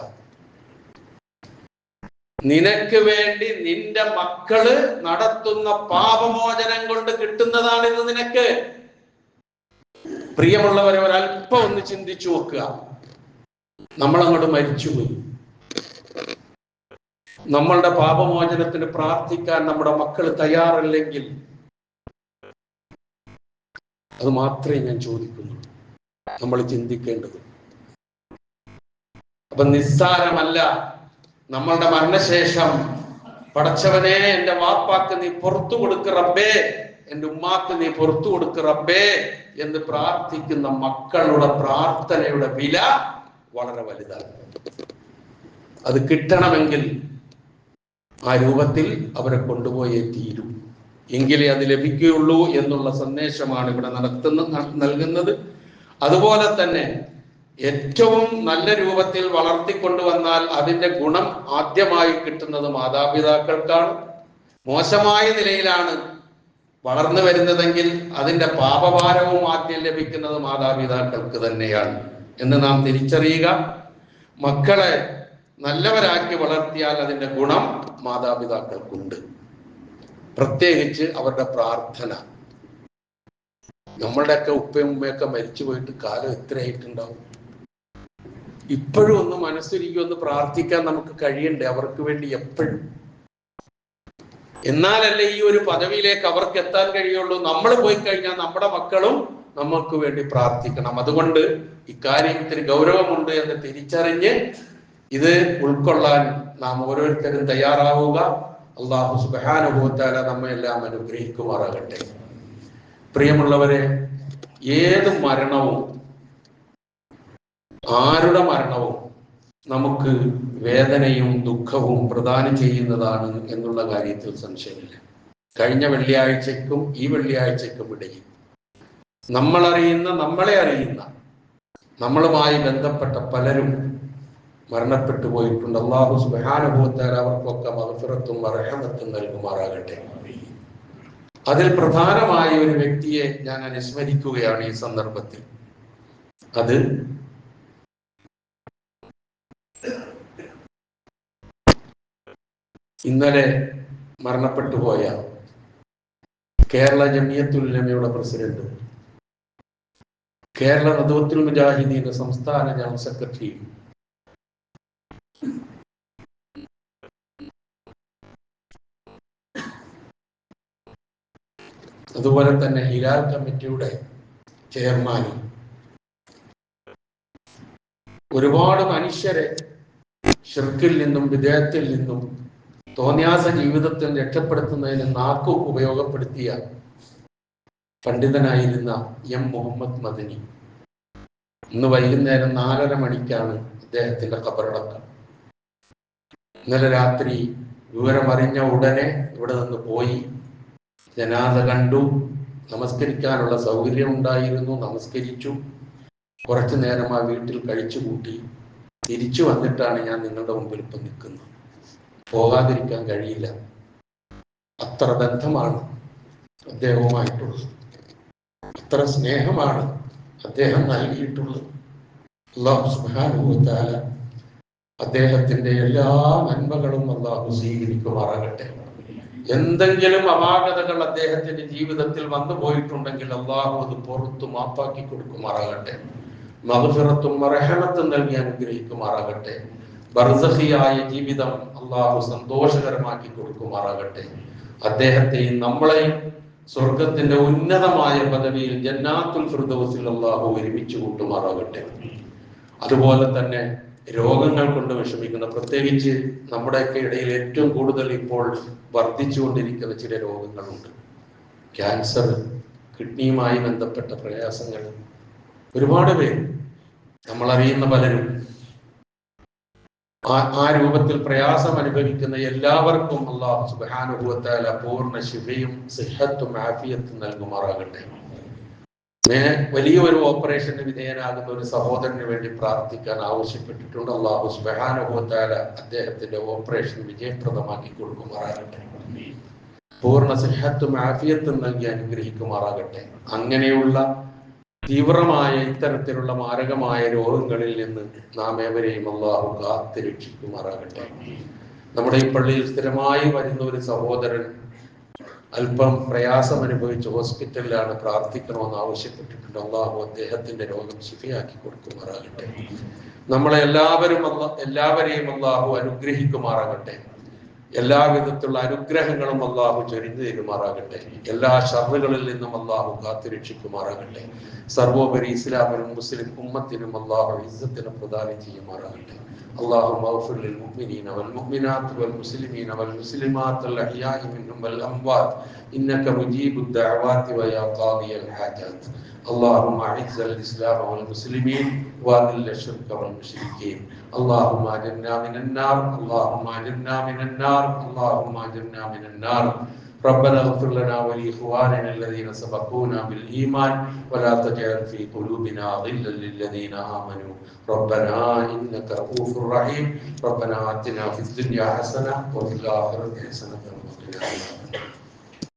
നിനക്ക് വേണ്ടി നിന്റെ മക്കള് നടത്തുന്ന പാപമോചനം കൊണ്ട് കിട്ടുന്നതാണ് ഇത് നിനക്ക്. പ്രിയമുള്ളവരെ, ഒരല്പം ഒന്ന് ചിന്തിച്ചു നോക്കുക. നമ്മളങ്ങോട്ട് മരിച്ചുപോയി, നമ്മളുടെ പാപമോചനത്തിന് പ്രാർത്ഥിക്കാൻ നമ്മുടെ മക്കൾ തയ്യാറല്ലെങ്കിൽ, അത് മാത്രമേ ഞാൻ ചോദിക്കുന്നു, നമ്മൾ ചിന്തിക്കേണ്ടത്. അപ്പൊ നിസ്സാരമല്ല നമ്മളുടെ മരണശേഷം, പടച്ചവനെ എന്റെ വാപ്പാക്ക് നീ പുറത്തു കൊടുക്ക് റബ്ബേ, എന്റെ ഉമ്മാക്ക് നീ പുറത്തു കൊടുക്ക് റബ്ബേ എന്ന് പ്രാർത്ഥിക്കുന്ന മക്കളുടെ പ്രാർത്ഥനയുടെ വില വളരെ വലുതാണ്. അത് കിട്ടണമെങ്കിൽ ആ രൂപത്തിൽ അവരെ കൊണ്ടുപോയേ തീരും, എങ്കിലേ അത് ലഭിക്കുകയുള്ളൂ എന്നുള്ള സന്ദേശമാണ് ഇവിടെ നൽകുന്നത്. അതുപോലെ തന്നെ ഏറ്റവും നല്ല രൂപത്തിൽ വളർത്തിക്കൊണ്ടുവന്നാൽ അതിന്റെ ഗുണം ആദ്യമായി കിട്ടുന്നത് മാതാപിതാക്കൾക്കാണ്. മോശമായ നിലയിലാണ് വളർന്നു വരുന്നതെങ്കിൽ അതിന്റെ പാപഭാരവും ആദ്യം ലഭിക്കുന്നത് മാതാപിതാക്കൾക്ക് തന്നെയാണ് എന്ന് നാം തിരിച്ചറിയുക. മക്കളെ നല്ലവരാക്കി വളർത്തിയാൽ അതിന്റെ ഗുണം മാതാപിതാക്കൾക്കുണ്ട്. പ്രത്യേകിച്ച് അവരുടെ പ്രാർത്ഥന. നമ്മളുടെയൊക്കെ ഉപ്പയും ഉമ്മയൊക്കെ മരിച്ചു പോയിട്ട് കാലം എത്രയായിട്ടുണ്ടാവും? ഇപ്പോഴും ഒന്ന് മനസ്സൊരുക്കി ഒന്ന് പ്രാർത്ഥിക്കാൻ നമുക്ക് കഴിയണ്ടേ അവർക്ക് വേണ്ടി എപ്പോഴും? എന്നാലല്ലേ ഈ ഒരു പദവിയിലേക്ക് അവർക്ക് എത്താൻ കഴിയുള്ളൂ. നമ്മൾ പോയി കഴിഞ്ഞാൽ നമ്മുടെ മക്കളും നമുക്ക് വേണ്ടി പ്രാർത്ഥിക്കണം. അതുകൊണ്ട് ഇക്കാര്യത്തിന് ഗൗരവമുണ്ട് എന്ന് തിരിച്ചറിഞ്ഞ് ഇത് ഉൾക്കൊള്ളാൻ നാം ഓരോരുത്തരും തയ്യാറാവുക. അല്ലാഹു സുബ്ഹാനഹു വ തആല നമ്മെല്ലാം അനുഗ്രഹിക്കുമാറാകട്ടെ. പ്രിയമുള്ളവരെ, ഏത് മരണവും, ആരുടെ മരണവും നമുക്ക് വേദനയും ദുഃഖവും പ്രദാനം ചെയ്യുന്നതാണ് എന്നുള്ള കാര്യത്തിൽ സംശയമില്ല. കഴിഞ്ഞ വെള്ളിയാഴ്ചക്കും ഈ വെള്ളിയാഴ്ചക്കും ഇടയിൽ നമ്മളെ അറിയുന്ന നമ്മളുമായി ബന്ധപ്പെട്ട പലരും മരണപ്പെട്ടു പോയിട്ടുണ്ട്. അല്ലാഹു സുബ്ഹാനഹു വ തആല അവർക്കൊക്കെ മഗ്ഫിറത്തും റഹ്മത്തും നൽകുമാറാകട്ടെ. അതിൽ പ്രധാനമായ ഒരു വ്യക്തിയെ ഞാൻ അനുസ്മരിക്കുകയാണ് ഈ സന്ദർഭത്തിൽ. അത് ഇന്നലെ മരണപ്പെട്ടു പോയ കേരള ജമിയത്തുൽ ഉലമയുടെ പ്രസിഡന്റ്, കേരള നദ്വത്തുൽ മുജാഹിദീന്റെ സംസ്ഥാന ജനറൽ സെക്രട്ടറി, അതുപോലെ തന്നെ ഹിലാൽ കമ്മിറ്റിയുടെ ചെയർമാനും ഒരുപാട് മനുഷ്യരെ ഷിർക്കിൽ നിന്നും വിദേഹത്തിൽ നിന്നും തോന്നിയാസ ജീവിതത്തിൽ രക്ഷപ്പെടുത്തുന്നതിന് നാക്കു ഉപയോഗപ്പെടുത്തിയ പണ്ഡിതനായിരുന്ന എം മുഹമ്മദ് മദനി ഇന്ന് വൈകുന്നേരം 4:30 മണിക്കാണ് അദ്ദേഹത്തിന്റെ ഖബറടക്കം. ഇന്നലെ രാത്രി വിവരമറിഞ്ഞ ഉടനെ ഇവിടെ നിന്ന് പോയി ജനാസ കണ്ടു. നമസ്കരിക്കാനുള്ള സൗകര്യം ഉണ്ടായിരുന്നു, നമസ്കരിച്ചു. കുറച്ചു നേരം ആ വീട്ടിൽ കഴിച്ചുകൂട്ടി തിരിച്ചു വന്നിട്ടാണ് ഞാൻ നിങ്ങളുടെ മുമ്പിൽ ഇപ്പം നിൽക്കുന്നത്. പോകാതിരിക്കാൻ കഴിയില്ല. അത്ര ബന്ധമാണ് അദ്ദേഹവുമായിട്ടുള്ളത്, അത്ര സ്നേഹമാണ് അദ്ദേഹം നൽകിയിട്ടുള്ളത്. അല്ലാഹു സുബ്ഹാനഹു വ തആല അദ്ദേഹത്തിന്റെ എല്ലാ നന്മകളും അല്ലാഹു സ്വീകരിക്കുമാറാകട്ടെ. എന്തെങ്കിലും അപാകതകൾ അദ്ദേഹത്തിന്റെ ജീവിതത്തിൽ വന്നു പോയിട്ടുണ്ടെങ്കിൽ അല്ലാഹു അത് പുറത്തു മാപ്പാക്കി കൊടുക്കുമാറാകട്ടെ. മഗ്ഫിറത്തും റഹ്മത്തും നൽകി അനുഗ്രഹിക്കുമാറാകട്ടെ. ബർസഖിയായ ജീവിതം അല്ലാഹു സന്തോഷകരമാക്കി കൊടുക്കുമാറാകട്ടെ. അദ്ദേഹത്തെയും നമ്മളെയും സ്വർഗത്തിന്റെ ഉന്നതമായ പദവിയിൽ ജന്നാത്തുൽ ഫിർദൗസിൽ അല്ലാഹു ഒരുമിച്ച് കൂട്ടുമാറാകട്ടെ. അതുപോലെ തന്നെ രോഗങ്ങൾ കൊണ്ട് വിഷമിക്കുന്ന, പ്രത്യേകിച്ച് നമ്മുടെയൊക്കെ ഇടയിൽ ഏറ്റവും കൂടുതൽ ഇപ്പോൾ വർദ്ധിച്ചുകൊണ്ടിരിക്കുന്ന ചില രോഗങ്ങളുണ്ട്. ക്യാൻസർ, കിഡ്നിയുമായി ബന്ധപ്പെട്ട പ്രയാസങ്ങൾ, ഒരുപാട് പേര്, നമ്മളറിയുന്ന പലരും ആ രൂപത്തിൽ പ്രയാസം അനുഭവിക്കുന്ന എല്ലാവർക്കും അല്ലാഹു സുബ്ഹാനഹു വ തആല പൂർണ്ണ ശിഫയും സിഹത്തും ആഫിയത്തും നൽകുമാറാകട്ടെ. വലിയൊരു ഓപ്പറേഷന് വിധേയനാകുന്ന ഒരു സഹോദരന് വേണ്ടി പ്രാർത്ഥിക്കാൻ ആവശ്യപ്പെട്ടിട്ടുണ്ട്. അല്ലാഹു സുബ്ഹാനഹു വ തആല അദ്ദേഹത്തിന്റെ ഓപ്പറേഷൻ വിജയപ്രദമാക്കി കൊടുക്കുമാറാകട്ടെ. പൂർണ്ണ സിഹത്തും ആഫിയത്തും നൽകി അനുഗ്രഹിക്കുമാറാകട്ടെ. അങ്ങനെയുള്ള തീവ്രമായ ഇത്തരത്തിലുള്ള മാരകമായ രോഗങ്ങളിൽ നിന്ന് നാം ഏവരെയും അല്ലാഹു കാത്ത് രക്ഷിക്കുമാറാകട്ടെ. നമ്മുടെ ഈ പള്ളിയിൽ സ്ഥിരമായി വരുന്ന ഒരു സഹോദരൻ അല്പം പ്രയാസം അനുഭവിച്ച് ഹോസ്പിറ്റലിലാണ്, പ്രാർത്ഥിക്കണമെന്ന് ആവശ്യപ്പെട്ടിട്ടുണ്ട്. അല്ലാഹു അദ്ദേഹത്തിന്റെ രോഗം ശിഫയാക്കി കൊടുക്കുമാറാകട്ടെ. നമ്മളെ എല്ലാവരെയും അല്ലാഹു അനുഗ്രഹിക്കുമാറാകട്ടെ. എല്ലാവിധത്തിലുള്ള അനുഗ്രഹങ്ങളും അല്ലാഹു ചൊരിഞ്ഞു തരുമാറാകട്ടെ. എല്ലാ ശർറുകളിൽ നിന്നും അല്ലാഹു കാത്തുരക്ഷിക്കുമാറാകട്ടെ. സർവോപരി ഇസ്ലാമിനും മുസ്ലിം ഉമ്മത്തിനും അല്ലാഹു ഇസ്സത്തിനെ പ്രദാനം ചെയ്യുമാറാകട്ടെ. اللهم اغفر للمؤمنين والمؤمنات والمسلمين والمسلمات الأحياء منهم والأموات إنك مجيب الدعوات ويا قاضي الحاجات. اللهم أعز الإسلام والمسلمين وأذل الشرك والمشركين. اللهم أجرنا من النار، اللهم أجرنا من النار، اللهم أجرنا من النار. ربنا اغفر لنا ولإخواننا الذين سبقونا بالإيمان ولا تجعل في قلوبنا غلا للذين آمنوا ربنا إنك رؤوف رحيم. ربنا آتنا في الدنيا حسنة وفي الآخرة حسنة وقنا عذاب النار.